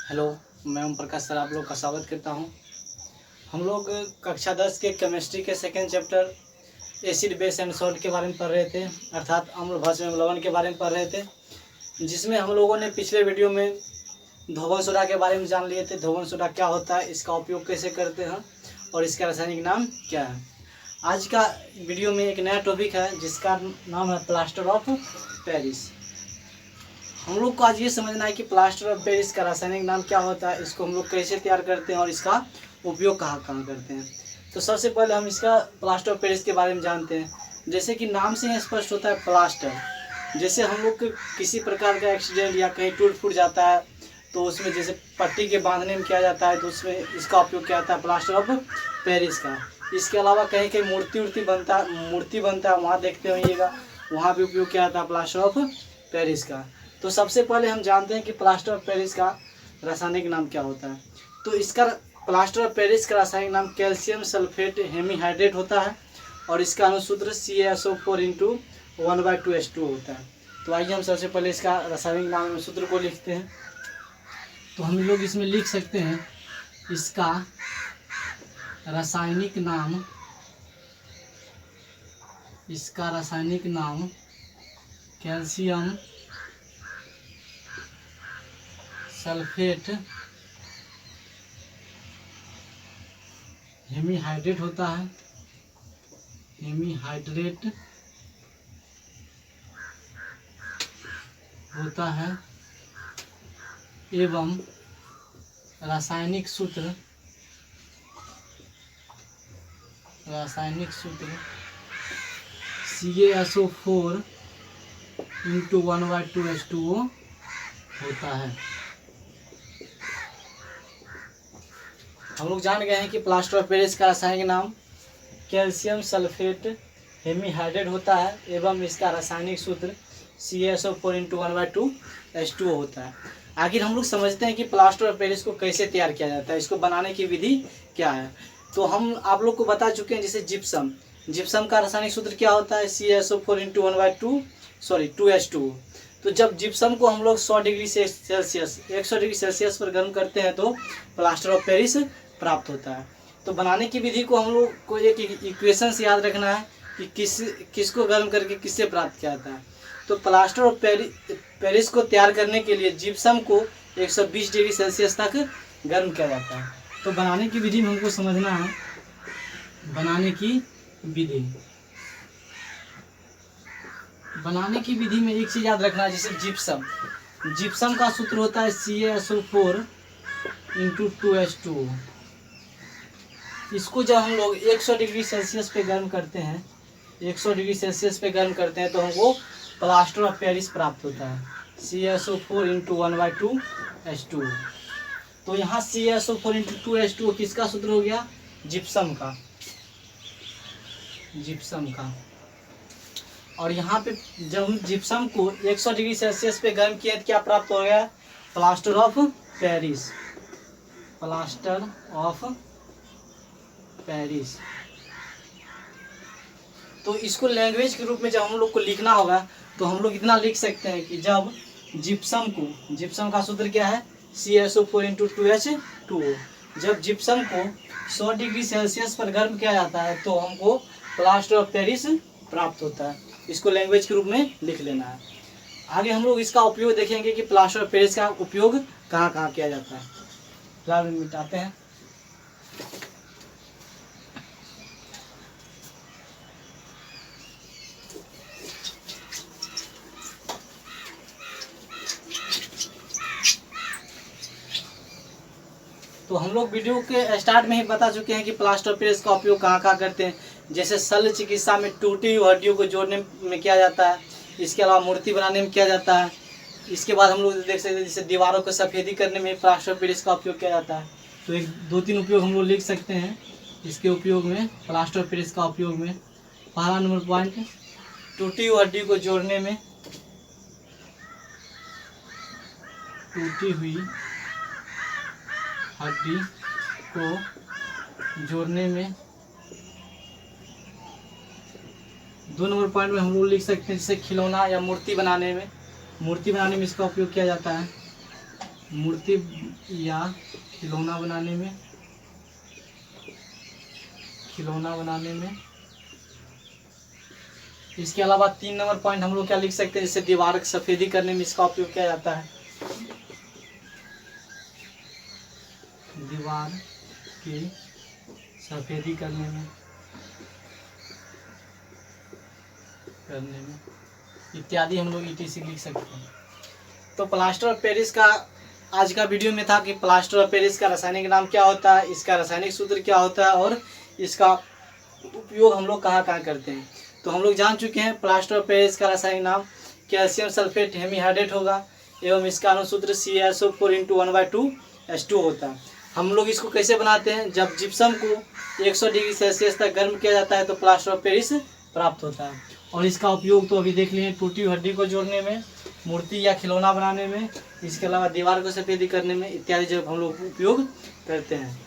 Hello, मैं Om Prakash sir आप लोग का स्वागत करता हूं। हम लोग कक्षा 10 के केमिस्ट्री के second chapter acid base and salt के बारे में पढ़ रहे थे, अर्थात अम्ल भस्म एवं लवण के बारे में पढ़ रहे थे, जिसमें हम लोगों ने पिछले वीडियो में धोवन सोडा के बारे में जान लिए थे। धोवन सोडा क्या होता है, इसका उपयोग कैसे करते हैं और इसका रासायनिक नाम क्या है। आज का वीडियो में एक नया टॉपिक है जिसका नाम है प्लास्टर ऑफ पेरिस। हम लोग को आज ये समझना है कि प्लास्टर ऑफ पेरिस का रासायनिक नाम क्या होता है, इसको हम लोग कैसे तैयार करते हैं और इसका उपयोग कहाँ कहाँ करते हैं। तो सबसे पहले हम इसका प्लास्टर ऑफ पेरिस के बारे में जानते हैं। जैसे कि नाम से ही स्पष्ट होता है प्लास्टर, जैसे हम लोग किसी प्रकार का एक्सीडेंट या कहीं टूट फूट जाता है तो उसमें जैसे पट्टी के बांधने में किया जाता है तो उसमें इसका उपयोग किया जाता है प्लास्टर ऑफ पेरिस का। इसके अलावा कहीं कहीं मूर्ति बनता है वहाँ देखते होइएगा, वहाँ भी उपयोग किया जाता है प्लास्टर ऑफ पेरिस का। तो सबसे पहले हम जानते हैं कि प्लास्टर ऑफ पेरिस का रासायनिक नाम क्या होता है। तो इसका प्लास्टर ऑफ पेरिस का रासायनिक नाम कैल्शियम सल्फेट हेमीहाइड्रेट होता है और इसका अनुसूत्र CaSO4 × 1/2H2 होता है। तो आइए हम सबसे पहले इसका रासायनिक नाम अनुसूत्र को लिखते हैं। तो हम लोग इसमें लिख सकते हैं इसका रासायनिक नाम कैल्शियम सल्फेट हेमीहाइड्रेट होता है, एवं रासायनिक सूत्र CaSO4 × 1/2H2O होता है। हम लोग जान गए हैं कि प्लास्टर ऑफ पेरिस का रासायनिक नाम कैल्शियम सल्फेट हेमीहाइड्रेट होता है एवं इसका रासायनिक सूत्र CaSO4 × 1/2H2O होता है। आखिर हम लोग समझते हैं कि प्लास्टर ऑफ पेरिस को कैसे तैयार किया जाता है, इसको बनाने की विधि क्या है। तो हम आप लोग को बता चुके हैं, जैसे जिप्सम का रासायनिक सूत्र क्या होता है CaSO4 × 2H2O। तो जब जिप्सम को हम लोग 100 डिग्री सेल्सियस पर गर्म करते हैं तो प्लास्टर ऑफ पेरिस प्राप्त होता है। तो बनाने की विधि को हम लोग को एक इक्वेशन से याद रखना है कि किसको गर्म करके किससे प्राप्त किया जाता है। तो प्लास्टर ऑफ पेरिस को तैयार करने के लिए जिप्सम को 120 डिग्री सेल्सियस तक गर्म किया जाता है। तो बनाने की विधि में हमको समझना है, बनाने की विधि में एक चीज़ याद रखना है, जैसे जिप्सम का सूत्र होता है CaSO4 × 2H2O। इसको जब हम लोग 100 डिग्री सेल्सियस पे गर्म करते हैं, 100 डिग्री सेल्सियस पे गर्म करते हैं तो हमको प्लास्टर ऑफ पेरिस प्राप्त होता है CaSO4 × 1/2H2O। तो यहाँ CaSO4 × 2H2O किसका सूत्र हो गया, जिप्सम का। और यहाँ पे जब हम जिप्सम को 100 डिग्री सेल्सियस पे गर्म किए तो क्या प्राप्त हो गया, प्लास्टर ऑफ पेरिस। तो इसको लैंग्वेज के रूप में जब हम लोग को लिखना होगा तो हम लोग इतना लिख सकते हैं कि जब जिप्सम का सूत्र क्या है CaSO4 × 2H2O। जब जिप्सम को 100 डिग्री सेल्सियस पर गर्म किया जाता है तो हमको प्लास्टर ऑफ पेरिस प्राप्त होता है। इसको लैंग्वेज के रूप में लिख लेना है। आगे हम लोग इसका उपयोग देखेंगे कि प्लास्टर ऑफ पेरिस का उपयोग कहाँ कहाँ किया जाता है। फिलहाल मिटाते हैं। तो हम लोग वीडियो के स्टार्ट में ही बता चुके हैं कि प्लास्टर ऑफ पेरिस का उपयोग कहाँ कहाँ करते हैं। जैसे शल्य चिकित्सा में टूटी हुई हड्डियों को जोड़ने में किया जाता है, इसके अलावा मूर्ति बनाने में किया जाता है। इसके बाद हम लोग देख सकते हैं जैसे दीवारों को सफ़ेदी करने में प्लास्टर ऑफ पेरिस का उपयोग किया जाता है। तो एक 2-3 उपयोग हम लोग लिख सकते हैं इसके उपयोग में, प्लास्टर ऑफ पेरिस का उपयोग में। पहला नंबर पॉइंट, टूटी हुई हड्डी को जोड़ने में, टूटी हुई हड्डी को जोड़ने में। 2 नंबर पॉइंट में हम लोग लिख सकते हैं जैसे खिलौना या मूर्ति बनाने में इसका उपयोग किया जाता है। मूर्ति या खिलौना बनाने में। इसके अलावा 3 नंबर पॉइंट हम लोग क्या लिख सकते हैं, जैसे दीवार की सफेदी करने में इसका उपयोग किया जाता है। दीवार की सफेदी करने में इत्यादि हम लोग ETC लिख सकते हैं। तो प्लास्टर ऑफ पेरिस का आज का वीडियो में था कि प्लास्टर ऑफ पेरिस का रासायनिक नाम क्या होता है, इसका रासायनिक सूत्र क्या होता है और इसका उपयोग हम लोग कहाँ कहाँ करते हैं। तो हम लोग जान चुके हैं प्लास्टर ऑफ पेरिस का रासायनिक नाम कैल्शियम सल्फेट हेमीहाइड्रेट होगा एवं इसका अनुसूत्र CaSO4 × 1/2H2 होता है। हम लोग इसको कैसे बनाते हैं, जब जिप्सम को 100 डिग्री सेल्सियस तक गर्म किया जाता है तो प्लास्टर ऑफ पेरिस प्राप्त होता है। और इसका उपयोग तो अभी देख लिए, टूटी हुई हड्डी को जोड़ने में, मूर्ति या खिलौना बनाने में, इसके अलावा दीवार को सफेदी करने में इत्यादि जब हम लोग उपयोग करते हैं।